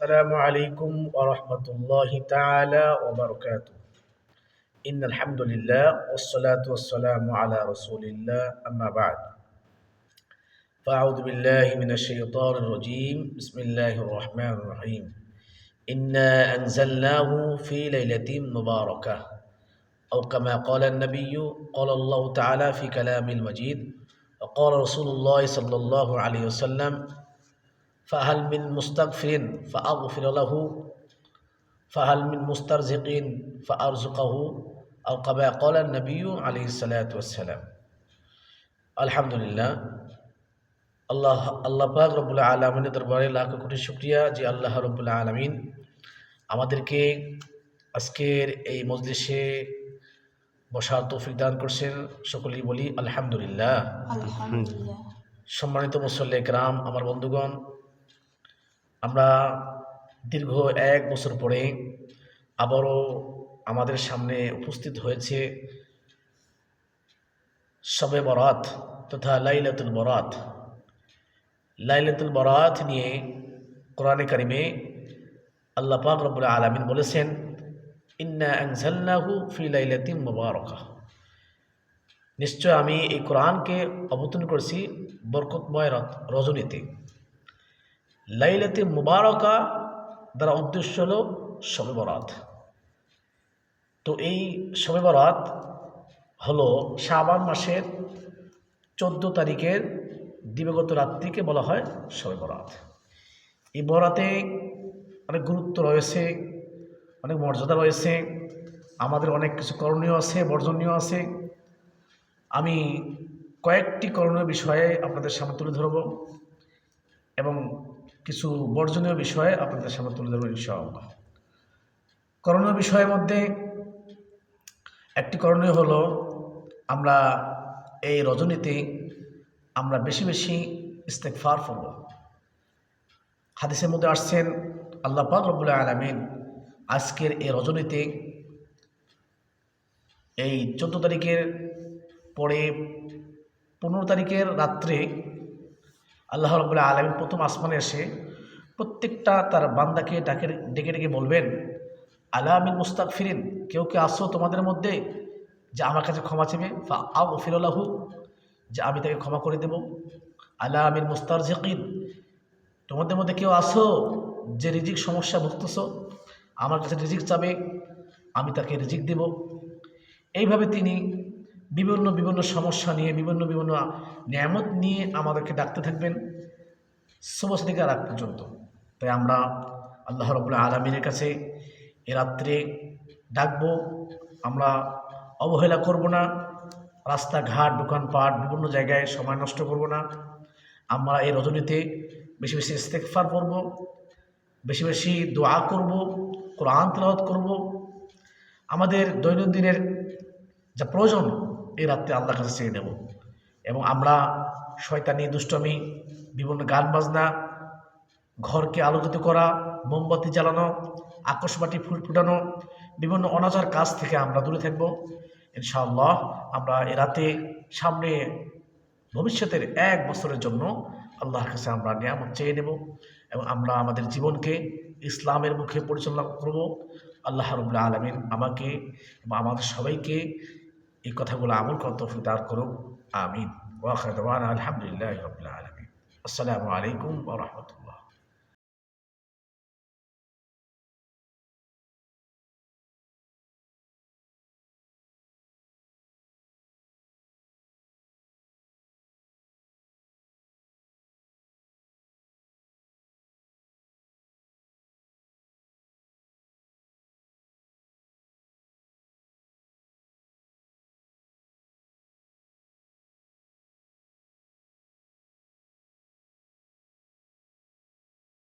السلام عليكم ورحمة الله تعالى وبركاته. إن الحمد لله والصلاة والسلام على رسول الله أما بعد. فأعوذ بالله من الشيطان الرجيم. بسم الله الرحمن الرحيم. إنا أنزلناه في ليلة مباركة أو كما قال النبي قال الله تعالى في كلام المجيد وقال رسول الله صلى الله عليه وسلم فهل من مستغفر فأغفر له فهل من مسترزق فأرزقه أو كما قال النبي عليه الصلاة والسلام. আলহামদুলিল্লাহ, আল্লাহ পাক রব্বুল আলামিনের দরবারে লাখ কোটি শুকরিয়া যে আল্লাহ রব্বুল আলামিন আমাদেরকে আজকের এই মজলিসে বসার তৌফিক দান করছেন। সকলেই বলি আলহামদুলিল্লাহ। সম্মানিত মুসল্লি কিরাম, আমার বন্ধুগণ, আমরা দীর্ঘ 1 বছর পরে আবারও আমাদের সামনে উপস্থিত হয়েছে শবে বরাত তথা লাইলাতুল বরাত। লাইলাতুল বরাত নিয়ে কোরআনে কারিমে আল্লাহ পাক রব্বুল আলামিন বলেছেন, ইন্না আনজালনাহু ফি লাইলাতিন মুবারাকাহ। নিশ্চয় আমি এই কোরআনকে অবতীর্ণ করেছি বরকতময় রজনীতে। লাইলাতুল মুবারাকা দ্বারা উদ্দেশ্য হল শবে বরাত। তো এই শবে বরাত হলো শাবান মাসের 14 তারিখের দিবাগত রাত্রিকে বলা হয় শবে বরাত। এই বরাতে অনেক গুরুত্ব রয়েছে, অনেক মর্যাদা রয়েছে, আমাদের অনেক কিছু করণীয় আছে, বর্জনীয় আছে। আমি কয়েকটি করণীয় বিষয়ে আপনাদের সামনে তুলে ধরব এবং কিছু বর্জনীয় বিষয়ে আপনাদের সামনে তুলে ধরব ইনশাআল্লাহ। করণীয় বিষয়ের মধ্যে একটি করণীয় হলো, আমরা এই রজনীতে আমরা বেশি বেশি ইস্তেগফার করব। হাদিসের মধ্যে আসছেন, আল্লাহ পাক রব্বুল আলামিন আজকের এই রজনীতে এই 14 তারিখের পরে 15 তারিখের রাত্রে আল্লাহ রাব্বুল আলামিন প্রথম আসমানে এসে প্রত্যেকটা তার বান্দাকে ডেকে ডেকে বলবেন, আলা মিন মুস্তাগফিরিন, কেউ কে আসো তোমাদের মধ্যে যে আমার কাছে ক্ষমা চেবে, ফা আগফির লাহু, যে আমি তাকে ক্ষমা করে দেব। আলা মিন মুস্তারজিকিন, তোমাদের মধ্যে কেউ আসো যে রিজিক সমস্যা ভুগতেছ, আমার কাছে রিজিক চাবে, আমি তাকে রিজিক দেব। এইভাবে তিনি বিভিন্ন বিভিন্ন সমস্যা নিয়ে বিভিন্ন বিভিন্ন নিয়ামত নিয়ে আমাদেরকে ডাকতে থাকবেন সুবহ থেকে রাত পর্যন্ত। তাই আমরা আল্লাহ রাব্বুল আলামিনের কাছে এ রাত্রে ডাকবো। আমরা অবহেলা করব না, রাস্তাঘাট দোকানপাট বিভিন্ন জায়গায় সময় নষ্ট করব না। আমরা এই রজনীতে বেশি বেশি ইস্তেগফার করব, বেশি বেশি দোয়া করব, কোরআন তিলাওয়াত করব। আমাদের দৈনন্দিনের যা প্রয়োজন এই রাত্রে আল্লাহর কাছে চেয়ে নেব। এবং আমরা শয়তানি দুষ্টমি, বিভিন্ন গান বাজনা, ঘরকে আলোকিত করা, মোমবাতি জ্বালানো, আকাশবাতি ফুটানো, বিভিন্ন অনাচার কাজ থেকে আমরা দূরে থাকব ইনশাআল্লাহ। আমরা এ রাতে সামনে ভবিষ্যতের 1 বছরের জন্য আল্লাহর কাছে আমরা নিয়ামত চেয়ে নেব এবং আমরা আমাদের জীবনকে ইসলামের মুখে পরিচালনা করব। আল্লাহ রাব্বুল আলামিন আমাকে এবং আমাদের সবাইকে এই কথাগুলো আমল করার তৌফিক দান করুন। আমিন। ওয়া আখিরু দাওয়ানা আলহামদুলিল্লাহি রাব্বিল আলামিন। আসসালামু আলাইকুম ওয়া রাহমাতুল্লাহ।